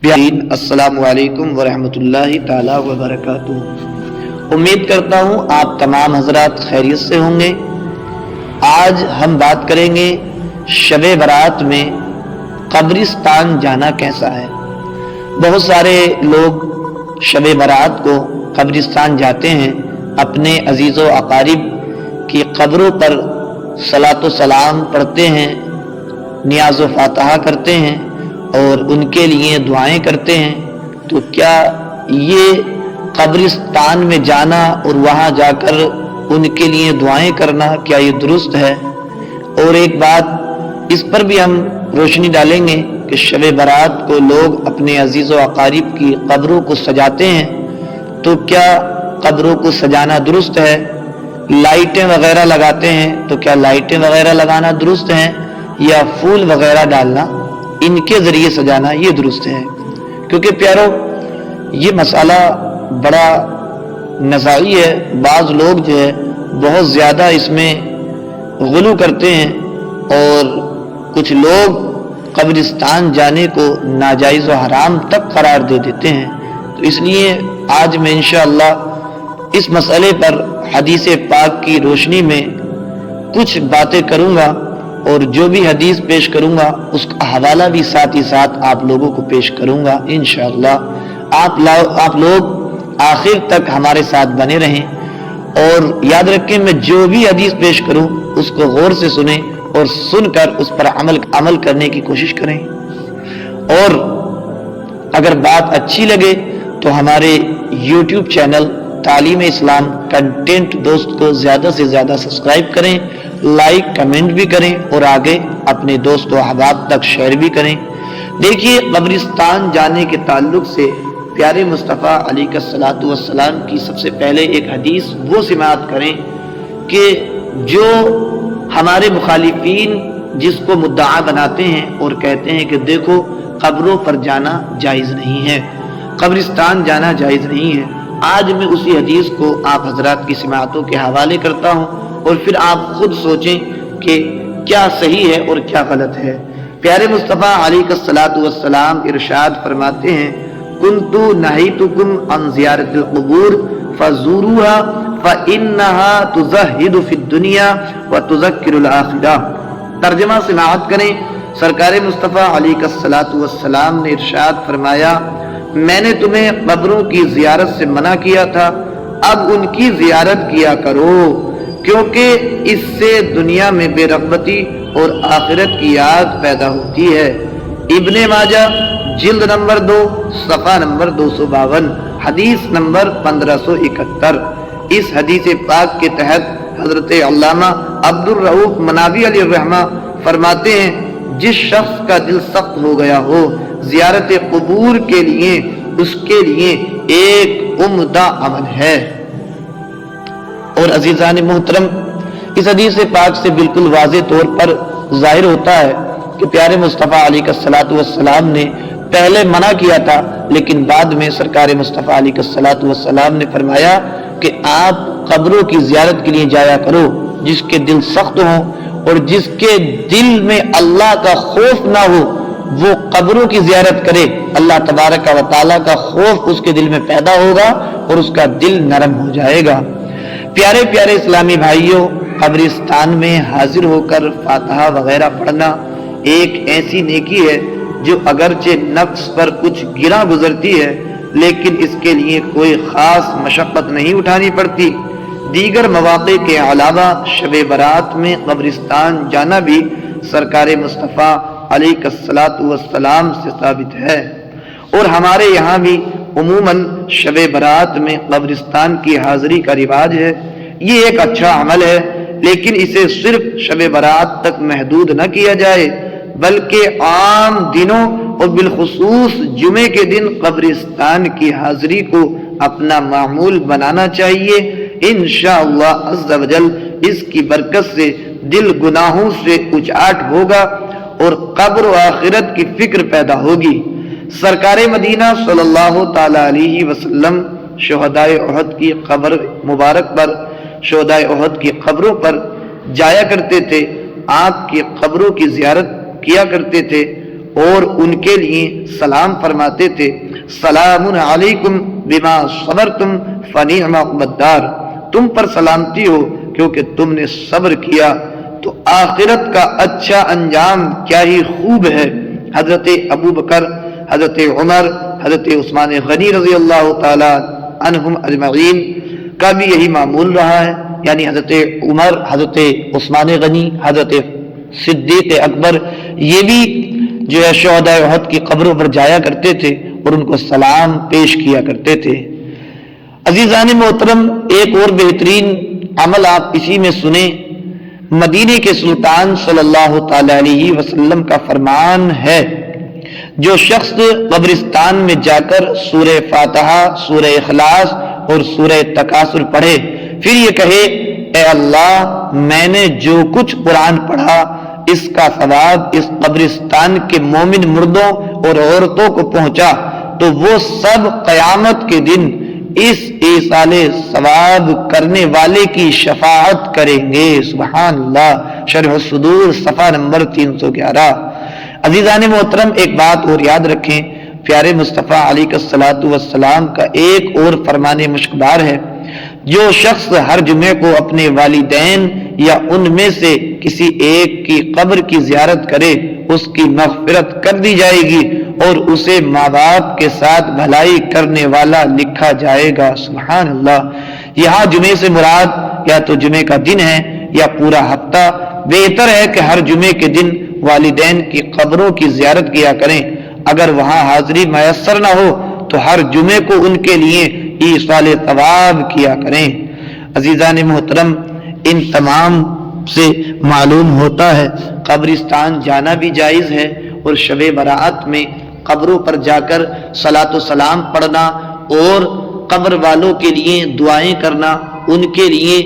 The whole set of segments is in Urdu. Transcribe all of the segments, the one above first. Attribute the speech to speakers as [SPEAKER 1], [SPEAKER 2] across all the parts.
[SPEAKER 1] السلام علیکم ورحمۃ اللہ تعالی وبرکاتہ۔ امید کرتا ہوں آپ تمام حضرات خیریت سے ہوں گے۔ آج ہم بات کریں گے شب برات میں قبرستان جانا کیسا ہے۔ بہت سارے لوگ شب برات کو قبرستان جاتے ہیں، اپنے عزیز و اقارب کی قبروں پر صلاۃ و سلام پڑھتے ہیں، نیاز و فاتحہ کرتے ہیں اور ان کے لیے دعائیں کرتے ہیں۔ تو کیا یہ قبرستان میں جانا اور وہاں جا کر ان کے لیے دعائیں کرنا کیا یہ درست ہے؟ اور ایک بات اس پر بھی ہم روشنی ڈالیں گے کہ شب برات کو لوگ اپنے عزیز و اقارب کی قبروں کو سجاتے ہیں، تو کیا قبروں کو سجانا درست ہے؟ لائٹیں وغیرہ لگاتے ہیں تو کیا لائٹیں وغیرہ لگانا درست ہے یا پھول وغیرہ ڈالنا ان کے ذریعے سجانا یہ درست ہے؟ کیونکہ پیارو یہ مسئلہ بڑا نزاعی ہے۔ بعض لوگ جو ہے بہت زیادہ اس میں غلو کرتے ہیں اور کچھ لوگ قبرستان جانے کو ناجائز و حرام تک قرار دے دیتے ہیں۔ تو اس لیے آج میں انشاءاللہ اس مسئلے پر حدیث پاک کی روشنی میں کچھ باتیں کروں گا، اور جو بھی حدیث پیش کروں گا اس کا حوالہ بھی ساتھ ہی ساتھ آپ لوگوں کو پیش کروں گا انشاءاللہ۔ آپ لوگ آخر تک ہمارے ساتھ بنے رہیں اور یاد رکھیں میں جو بھی حدیث پیش کروں اس کو غور سے سنیں اور سن کر اس پر عمل کرنے کی کوشش کریں، اور اگر بات اچھی لگے تو ہمارے یوٹیوب چینل تعلیم اسلام کنٹینٹ دوست کو زیادہ سے زیادہ سبسکرائب کریں، لائک کمنٹ بھی کریں اور آگے اپنے دوست و احباب تک شیئر بھی کریں۔ دیکھیے قبرستان جانے کے تعلق سے پیارے مصطفیٰ علیہ الصلوۃ والسلام کی سب سے پہلے ایک حدیث وہ سماعت کریں کہ جو ہمارے مخالفین جس کو مدعا بناتے ہیں اور کہتے ہیں کہ دیکھو قبروں پر جانا جائز نہیں ہے، قبرستان جانا جائز نہیں ہے۔ آج میں اسی حدیث کو آپ حضرات کی سماعتوں کے حوالے کرتا ہوں اور پھر آپ خود سوچیں کہ کیا صحیح ہے اور کیا غلط ہے۔ پیارے مصطفیٰ علیہ الصلوۃ والسلام ارشاد فرماتے ہیں کنت نہیتکم عن زیارت القبور فزوروها فانها تزہد فی الدنیا وتذکر الآخرہ۔ ترجمہ سماعت کریں۔ سرکار مصطفیٰ علیہ الصلوۃ والسلام نے ارشاد فرمایا میں نے تمہیں قبروں کی زیارت سے منع کیا تھا، اب ان کی زیارت کیا کرو، کیونکہ اس سے دنیا میں بے رغبتی اور آخرت کی یاد پیدا ہوتی ہے۔ ابن ماجہ جلد نمبر 2 صفحہ نمبر 252 حدیث نمبر 1571۔ اس حدیث پاک کے تحت حضرت علامہ عبد الرؤف مناوی علیہ الرحمہ فرماتے ہیں جس شخص کا دل سخت ہو گیا ہو زیارت قبور کے لیے اس کے لیے ایک عمدہ عمل ہے۔ اور عزیزان محترم اس حدیث پاک سے بالکل واضح طور پر ظاہر ہوتا ہے کہ پیارے مصطفیٰ علیہ الصلوۃ والسلام نے پہلے منع کیا تھا، لیکن بعد میں سرکار مصطفیٰ علیہ الصلوۃ والسلام نے فرمایا کہ آپ قبروں کی زیارت کے لیے جایا کرو، جس کے دل سخت ہوں اور جس کے دل میں اللہ کا خوف نہ ہو وہ قبروں کی زیارت کرے، اللہ تبارک و تعالیٰ کا خوف اس کے دل میں پیدا ہوگا اور اس کا دل نرم ہو جائے گا۔ پیارے پیارے اسلامی بھائیوں، قبرستان میں حاضر ہو کر فاتحہ وغیرہ پڑھنا ایک ایسی نیکی ہے جو اگرچہ نفس پر کچھ گراں گزرتی ہے، لیکن اس کے لیے کوئی خاص مشقت نہیں اٹھانی پڑتی۔ دیگر مواقع کے علاوہ شب برات میں قبرستان جانا بھی سرکار مصطفیٰ علیہ الصلوۃ والسلام سے ثابت ہے، اور ہمارے یہاں بھی عموماً شب برات میں قبرستان کی حاضری کا رواج ہے۔ یہ ایک اچھا عمل ہے، لیکن اسے صرف شب برات تک محدود نہ کیا جائے، بلکہ عام دنوں اور بالخصوص جمعے کے دن قبرستان کی حاضری کو اپنا معمول بنانا چاہیے۔ انشاءاللہ عز و جل اس کی برکت سے دل گناہوں سے اچاٹ ہوگا اور قبر و آخرت کی فکر پیدا ہوگی۔ سرکار مدینہ صلی اللہ تعالی علیہ وسلم شہدائے احد کی قبر مبارک پر، شہدائے احد کی قبروں پر جایا کرتے تھے، آپ کی قبروں کی زیارت کیا کرتے تھے اور ان کے لیے سلام فرماتے تھے، سلام علیکم بما صبرتم فنعم عقبی الدار، تم پر سلامتی ہو کیونکہ تم نے صبر کیا تو آخرت کا اچھا انجام کیا ہی خوب ہے۔ حضرت ابو بکر، حضرت عمر، حضرت عثمان غنی رضی اللہ تعالی عنہم اجمعین کا بھی یہی معمول رہا ہے، یعنی حضرت عمر، حضرت عثمان غنی، حضرت صدیق اکبر، یہ بھی جو ہے شہداء احد کی قبروں پر جایا کرتے تھے اور ان کو سلام پیش کیا کرتے تھے۔ عزیزان محترم، ایک اور بہترین عمل آپ اسی میں سنیں۔ مدینے کے سلطان صلی اللہ تعالی علیہ وسلم کا فرمان ہے، جو شخص قبرستان میں جا کر سورہ فاتحہ، سورہ اخلاص اور سورہ تکاثر پڑھے، پھر یہ کہے اے اللہ میں نے جو کچھ قرآن پڑھا اس کا ثواب اس قبرستان کے مومن مردوں اور عورتوں کو پہنچا، تو وہ سب قیامت کے دن اس ایصال ثواب کرنے والے کی شفاعت کریں گے۔ سبحان اللہ۔ شرح الصدور صفحہ نمبر 311۔ عزیزان محترم، ایک بات اور یاد رکھیں، پیارے مصطفیٰ علیہ الصلوۃ والسلام کا ایک اور فرمان مشکبار ہے، جو شخص ہر جمعے کو اپنے والدین یا ان میں سے کسی ایک کی قبر کی زیارت کرے اس کی مغفرت کر دی جائے گی اور اسے ماں باپ کے ساتھ بھلائی کرنے والا لکھا جائے گا۔ سبحان اللہ۔ یہاں جمعے سے مراد یا تو جمعے کا دن ہے یا پورا ہفتہ۔ بہتر ہے کہ ہر جمعے کے دن والدین کی قبروں کی زیارت کیا کریں۔ اگر وہاں حاضری میسر نہ ہو تو ہر جمعے کو ان کے لیے ایصال ثواب کیا کریں۔ عزیزان محترم، ان تمام سے معلوم ہوتا ہے قبرستان جانا بھی جائز ہے، اور شب برات میں قبروں پر جا کر صلاۃ و سلام پڑھنا اور قبر والوں کے لیے دعائیں کرنا، ان کے لیے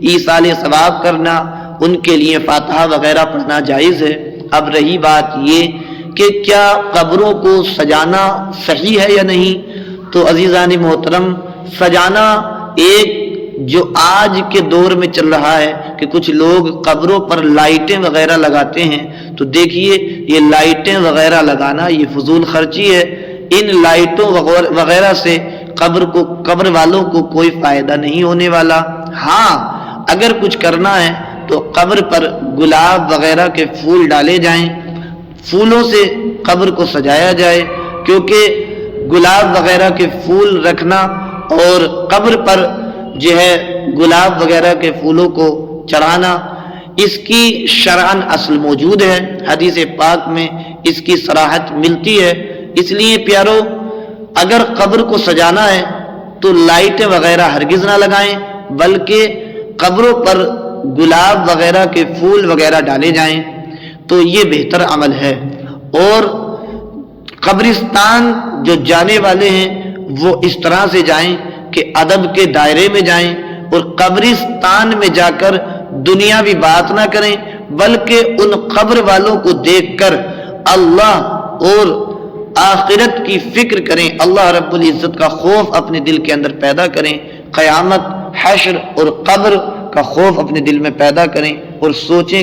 [SPEAKER 1] ایصال ثواب کرنا، ان کے لیے فاتحہ وغیرہ پڑھنا جائز ہے۔ اب رہی بات یہ کہ کیا قبروں کو سجانا صحیح ہے یا نہیں، تو عزیزان محترم، سجانا ایک جو آج کے دور میں چل رہا ہے کہ کچھ لوگ قبروں پر لائٹیں وغیرہ لگاتے ہیں، تو دیکھیے یہ لائٹیں وغیرہ لگانا یہ فضول خرچی ہے۔ ان لائٹوں وغیرہ سے قبر والوں کو کوئی فائدہ نہیں ہونے والا۔ ہاں اگر کچھ کرنا ہے تو قبر پر گلاب وغیرہ کے پھول ڈالے جائیں، پھولوں سے قبر کو سجایا جائے، کیونکہ گلاب وغیرہ کے پھول رکھنا اور قبر پر جو ہے گلاب وغیرہ کے پھولوں کو چڑھانا، اس کی شرعاً اصل موجود ہے، حدیث پاک میں اس کی صراحت ملتی ہے۔ اس لیے پیارو، اگر قبر کو سجانا ہے تو لائٹیں وغیرہ ہرگز نہ لگائیں، بلکہ قبروں پر گلاب وغیرہ کے پھول وغیرہ ڈالے جائیں تو یہ بہتر عمل ہے۔ اور قبرستان جو جانے والے ہیں وہ اس طرح سے جائیں کہ ادب کے دائرے میں جائیں، اور قبرستان میں جا کر دنیاوی بات نہ کریں، بلکہ ان قبر والوں کو دیکھ کر اللہ اور آخرت کی فکر کریں، اللہ رب العزت کا خوف اپنے دل کے اندر پیدا کریں، قیامت، حشر اور قبر کا خوف اپنے دل میں پیدا کریں اور سوچیں